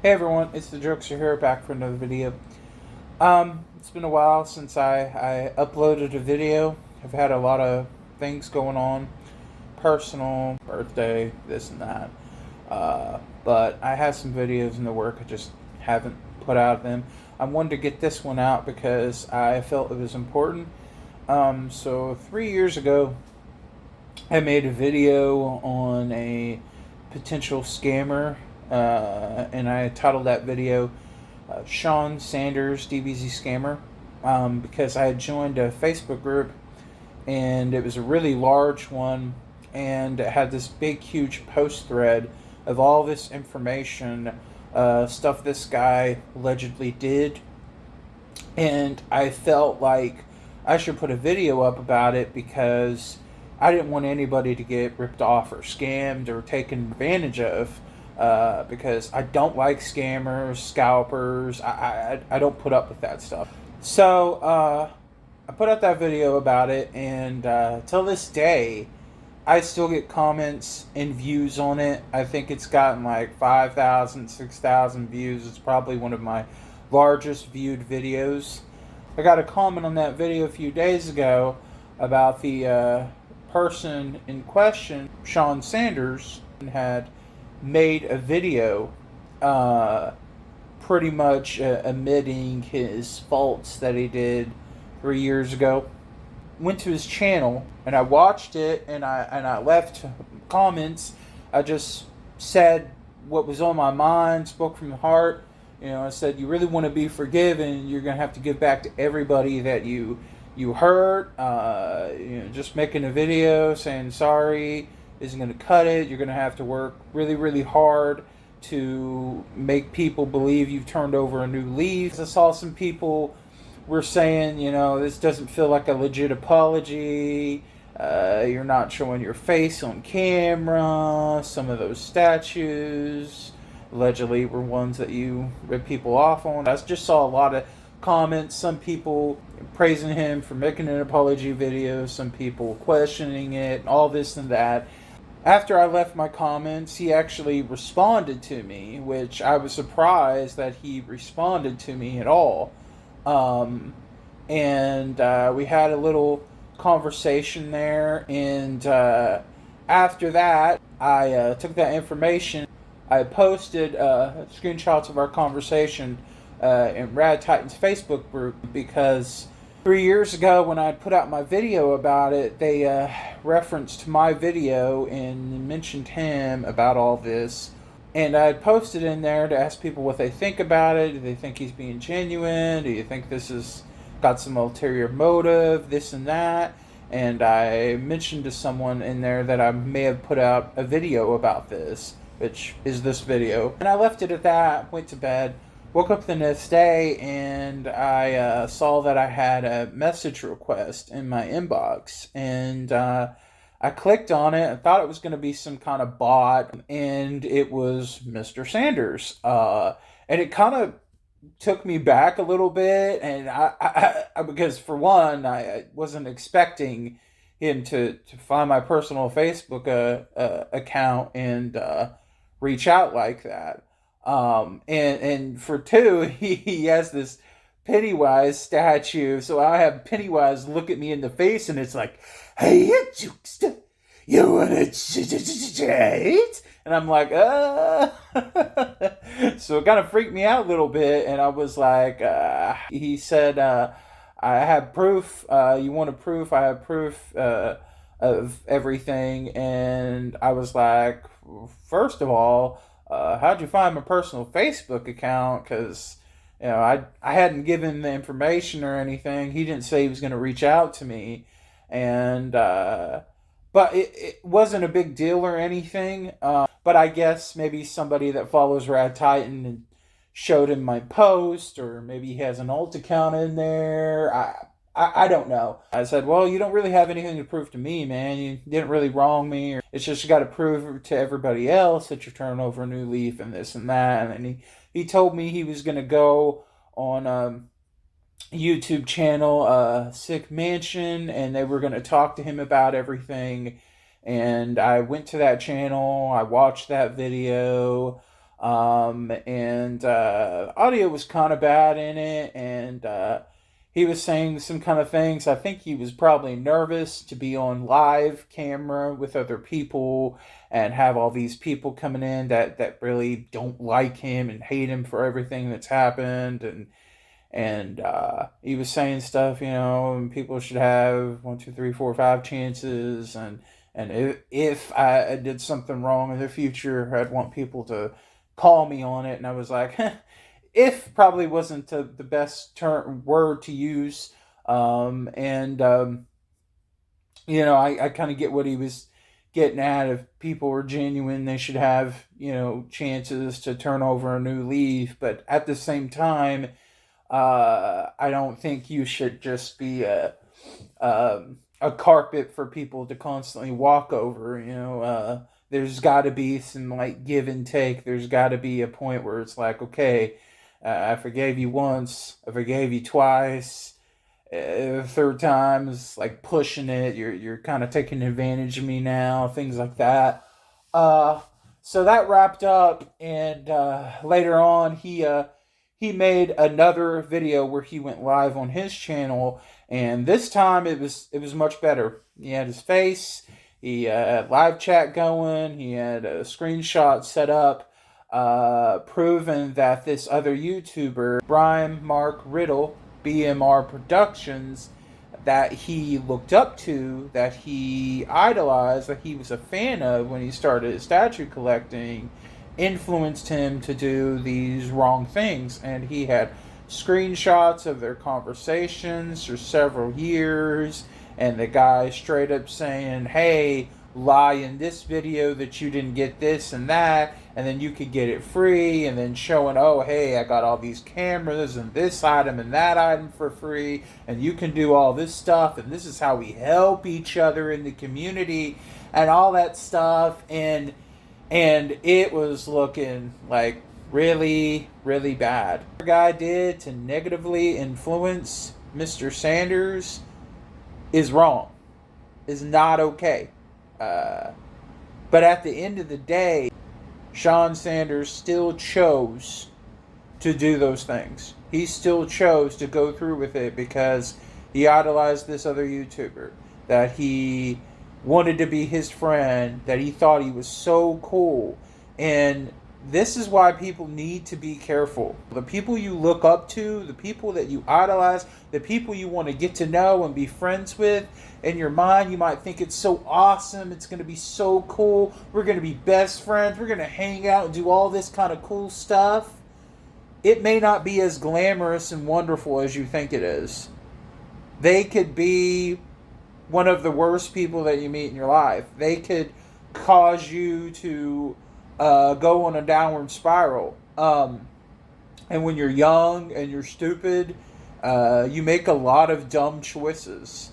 Hey everyone, it's the Jokester here, back for another video. It's been a while since I uploaded a video. I've had a lot of things going on, personal, birthday, this and that. But I have some videos in the work. I just haven't put out them. I wanted to get this one out because I felt it was important. So 3 years ago, I made a video on a potential scammer, and I titled that video Sean Sanders DBZ Scammer, because I had joined a Facebook group and it was a really large one, and it had this big, huge post thread of all this information, stuff this guy allegedly did, and I felt like I should put a video up about it because I didn't want anybody to get ripped off or scammed or taken advantage of. Because I don't like scammers, scalpers. I don't put up with that stuff. So I put out that video about it, and till this day, I still get comments and views on it. I think it's gotten like 5,000, 6,000 views. It's probably one of my largest viewed videos. I got a comment on that video a few days ago about the person in question, Sean Sanders, had made a video pretty much admitting his faults that he did 3 years ago. Went to his channel and I watched it, and I left comments. I just said what was on my mind, spoke from the heart. I said, you really want to be forgiven, you're going to have to give back to everybody that you hurt. Just making a video saying sorry isn't going to cut it. You're going to have to work really, really hard to make people believe you've turned over a new leaf. I saw some people were saying, this doesn't feel like a legit apology. You're not showing your face on camera. Some of those statues allegedly were ones that you ripped people off on. I just saw a lot of comments. Some people praising him for making an apology video. Some people questioning it. All this and that. After I left my comments, he actually responded to me, which I was surprised that he responded to me at all. And we had a little conversation there, and after that, I took that information. I posted screenshots of our conversation in Rad Titan's Facebook group, because 3 years ago when I put out my video about it, they referenced my video and mentioned him about all this. And I posted in there to ask people what they think about it. Do they think he's being genuine? Do you think this has got some ulterior motive? This and that. And I mentioned to someone in there that I may have put out a video about this, which is this video. And I left it at that, went to bed. Woke up the next day, and I saw that I had a message request in my inbox. And I clicked on it. I thought it was going to be some kind of bot, and it was Mr. Sanders. And it kind of took me back a little bit, and because for one, I wasn't expecting him to find my personal Facebook account and reach out like that. And for two, he has this Pennywise statue, so I have Pennywise look at me in the face, and it's like, "Hey, you jokester, you wanna trade?" And I'm like, So it kind of freaked me out a little bit, and I was like, he said, I have proof. You want a proof? I have proof of everything. And I was like, first of all, how'd you find my personal Facebook account? Because I hadn't given the information or anything. He didn't say he was going to reach out to me, and but it wasn't a big deal or anything. But I guess maybe somebody that follows Rad Titan and showed him my post, or maybe he has an alt account in there. I don't know. I said, well, you don't really have anything to prove to me, man. You didn't really wrong me. Or it's just you got to prove to everybody else that you're turning over a new leaf and this and that. And then he told me he was going to go on YouTube channel, Sick Mansion, and they were going to talk to him about everything. And I went to that channel. I watched that video. And audio was kind of bad in it, and he was saying some kind of things. I think he was probably nervous to be on live camera with other people and have all these people coming in that really don't like him and hate him for everything that's happened. And he was saying stuff, and people should have 1, 2, 3, 4, 5 chances, and if I did something wrong in the future, I'd want people to call me on it. And I was like, if probably wasn't the best word to use. I kind of get what he was getting at. If people are genuine, they should have, chances to turn over a new leaf. But at the same time, I don't think you should just be a carpet for people to constantly walk over. There's got to be some like give and take. There's got to be a point where it's like, okay, I forgave you once, I forgave you twice. Third time is like pushing it. You're kind of taking advantage of me now. Things like that. Uh, so that wrapped up, and later on, he made another video where he went live on his channel, and this time it was much better. He had his face, he had live chat going, he had a screenshot set up, proving that this other YouTuber, Brian Mark Riddle, BMR Productions, that he looked up to, that he idolized, that he was a fan of when he started statue collecting, influenced him to do these wrong things. And he had screenshots of their conversations for several years, and the guy straight up saying, hey, lie in this video that you didn't get this and that, and then you could get it free, and then showing, oh, hey, I got all these cameras and this item and that item for free, and you can do all this stuff, and this is how we help each other in the community, and all that stuff. And it was looking like really, really bad. What the guy did to negatively influence Mr. Sanders is wrong, is not okay. But at the end of the day, Sean Sanders still chose to do those things. He still chose to go through with it because he idolized this other YouTuber, that he wanted to be his friend, that he thought he was so cool. And this is why people need to be careful. The people you look up to, the people that you idolize, the people you want to get to know and be friends with, in your mind you might think it's so awesome, it's going to be so cool, we're going to be best friends, we're going to hang out and do all this kind of cool stuff. It may not be as glamorous and wonderful as you think it is. They could be one of the worst people that you meet in your life. They could cause you to go on a downward spiral. And when you're young and you're stupid, you make a lot of dumb choices.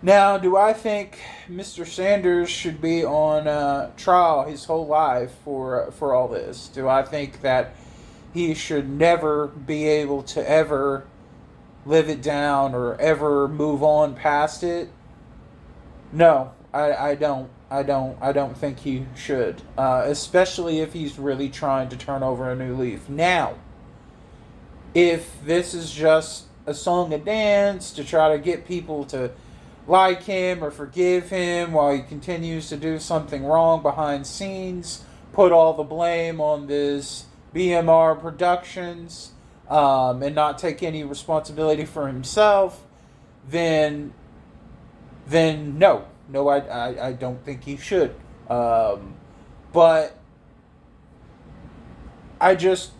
Now, do I think Mr. Sanders should be on trial his whole life for all this? Do I think that he should never be able to ever live it down or ever move on past it? No, I don't. I don't think he should, especially if he's really trying to turn over a new leaf. Now, if this is just a song and dance to try to get people to like him or forgive him while he continues to do something wrong behind scenes, put all the blame on this BMR Productions, and not take any responsibility for himself, then no. No, I don't think he should. But I just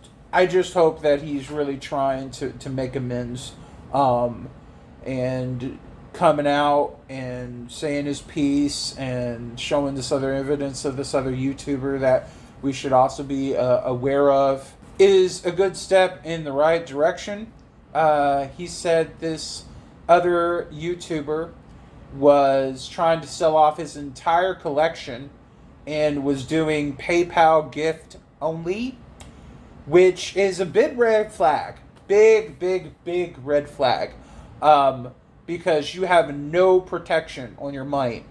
hope that he's really trying to make amends, and coming out and saying his piece and showing this other evidence of this other YouTuber that we should also be aware of is a good step in the right direction. He said this other YouTuber was trying to sell off his entire collection and was doing PayPal gift only, which is a big red flag. Big red flag. Because you have no protection on your money.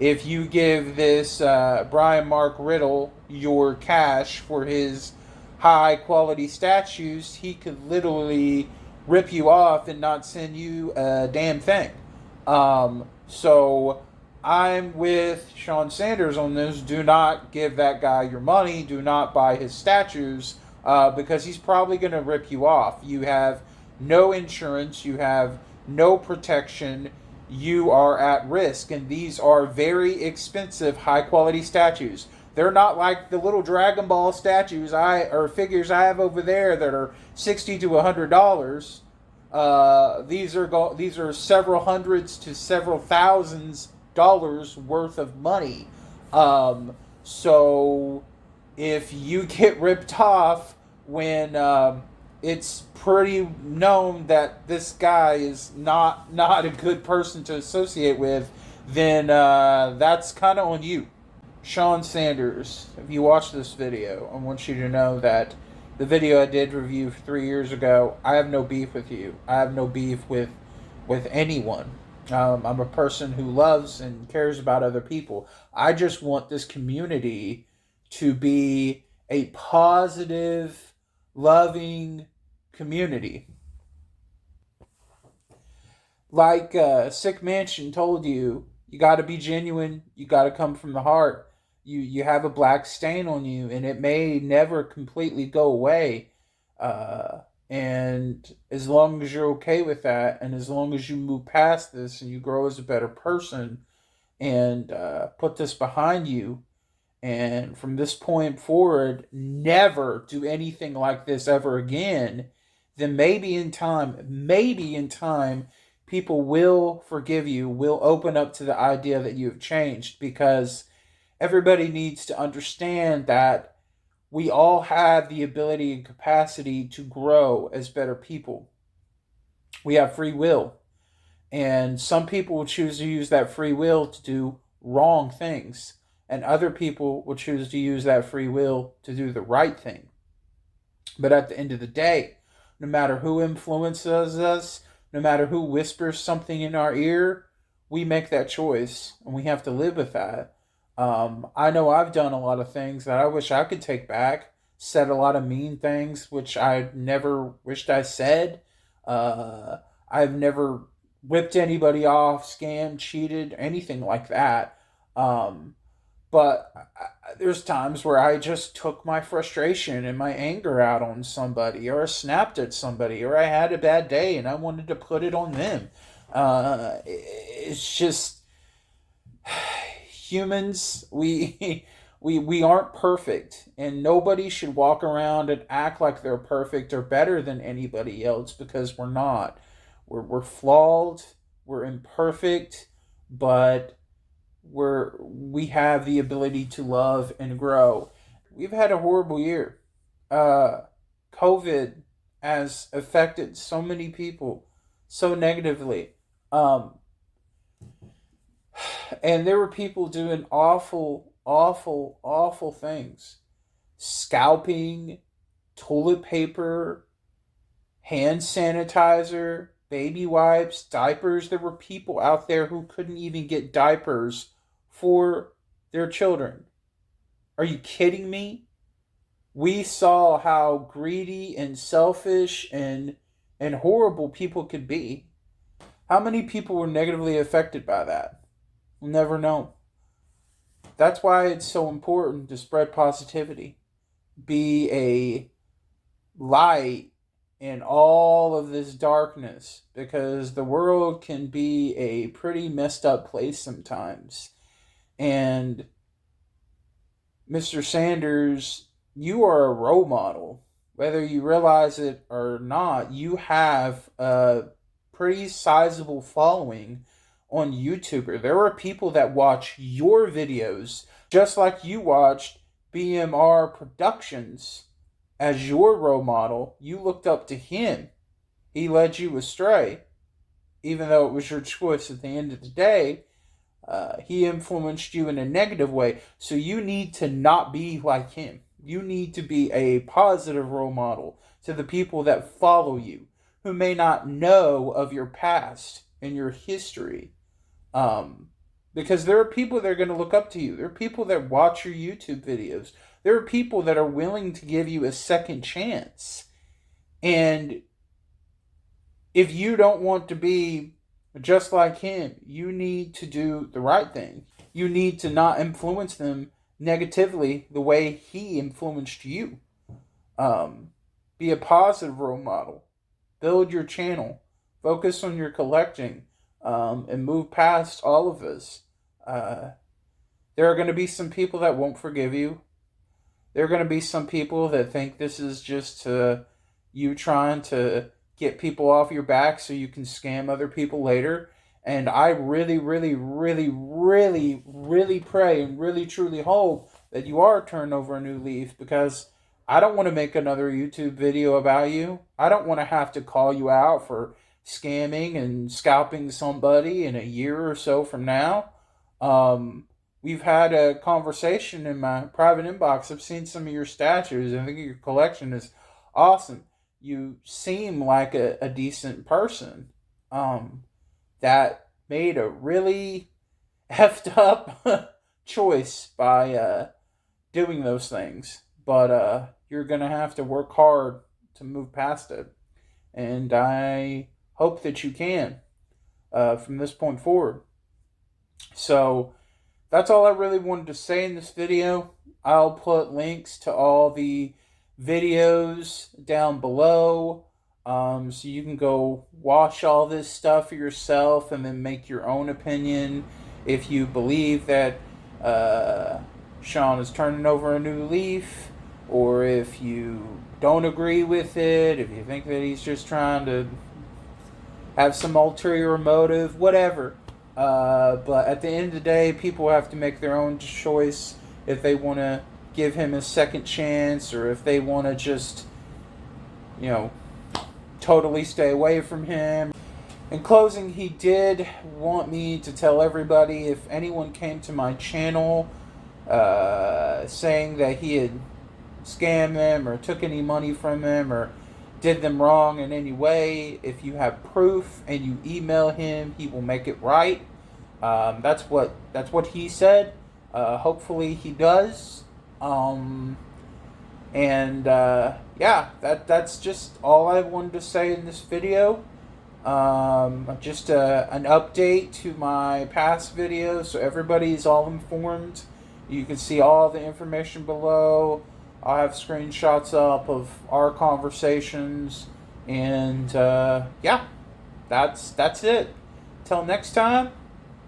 If you give this Brian Mark Riddle your cash for his high quality statues, he could literally rip you off and not send you a damn thing. So I'm with Sean Sanders on this. Do not give that guy your money. Do not buy his statues because he's probably going to rip you off. You have no insurance. You have no protection. You are at risk. And these are very expensive, high quality statues. They're not like the little Dragon Ball statues or figures I have over there that are $60 to $100. These are several hundreds to several thousands dollars worth of money. So if you get ripped off when it's pretty known that this guy is not a good person to associate with, then that's kind of on you. Sean Sanders, if you watch this video, I want you to know that the video I did review 3 years ago, I have no beef with you. I have no beef with anyone. I'm a person who loves and cares about other people. I just want this community to be a positive, loving community. Like Sick Mansion told you, you got to be genuine. You got to come from the heart. You have a black stain on you, and it may never completely go away. And as long as you're okay with that, and as long as you move past this and you grow as a better person, and put this behind you, and from this point forward, never do anything like this ever again, then maybe in time, people will forgive you, will open up to the idea that you've changed, because everybody needs to understand that we all have the ability and capacity to grow as better people. We have free will. And some people will choose to use that free will to do wrong things. And other people will choose to use that free will to do the right thing. But at the end of the day, no matter who influences us, no matter who whispers something in our ear, we make that choice. And we have to live with that. I know I've done a lot of things that I wish I could take back. Said a lot of mean things, which I never wished I said. I've never whipped anybody off, scammed, cheated, anything like that. But there's times where I just took my frustration and my anger out on somebody, or I snapped at somebody, or I had a bad day and I wanted to put it on them. It's just humans, we aren't perfect, and nobody should walk around and act like they're perfect or better than anybody else, because we're not. We're flawed, we're imperfect, but we have the ability to love and grow. We've had a horrible year. COVID has affected so many people so negatively. And there were people doing awful, awful, awful things. Scalping, toilet paper, hand sanitizer, baby wipes, diapers. There were people out there who couldn't even get diapers for their children. Are you kidding me? We saw how greedy and selfish and horrible people could be. How many people were negatively affected by that? We'll never know. That's why it's so important to spread positivity. Be a light in all of this darkness, because the world can be a pretty messed up place sometimes. And Mr. Sanders, you are a role model. Whether you realize it or not, you have a pretty sizable following on YouTube. There are people that watch your videos just like you watched BMR Productions as your role model. You looked up to him. He led you astray, even though it was your choice at the end of the day. He influenced you in a negative way. So you need to not be like him. You need to be a positive role model to the people that follow you, who may not know of your past and your history. Because there are people that are going to look up to you. There are people that watch your YouTube videos. There are people that are willing to give you a second chance. And if you don't want to be just like him, you need to do the right thing. You need to not influence them negatively the way he influenced you. Be a positive role model. Build your channel. Focus on your collecting, and move past all of this. There are going to be some people that won't forgive you. There are going to be some people that think this is just you trying to get people off your back so you can scam other people later. And I really, really, really, really, really pray and really, truly hope that you are turning over a new leaf, because I don't want to make another YouTube video about you. I don't want to have to call you out for scamming and scalping somebody in a year or so from now. We've had a conversation in my private inbox. I've seen some of your statues. I think your collection is awesome. You seem like a decent person that made a really effed up choice by doing those things. But you're going to have to work hard to move past it. And I hope that you can from this point forward. So that's all I really wanted to say in this video. I'll put links to all the videos down below, so you can go watch all this stuff for yourself and then make your own opinion. If you believe that Sean is turning over a new leaf, or if you don't agree with it, if you think that he's just trying to have some ulterior motive, whatever. But at the end of the day, people have to make their own choice if they want to give him a second chance, or if they want to just, totally stay away from him. In closing, he did want me to tell everybody, if anyone came to my channel saying that he had scammed them or took any money from him or did them wrong in any way, if you have proof and you email him, he will make it right. That's what he said. Hopefully he does. That's just all I wanted to say in this video. Just an update to my past videos, so everybody's all informed. You can see all the information below. I'll have screenshots up of our conversations, and that's it. Till next time,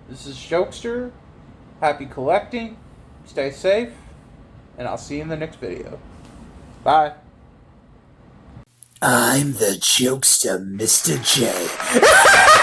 this is Jokester. Happy collecting. Stay safe, and I'll see you in the next video. Bye. I'm the Jokester, Mr. J.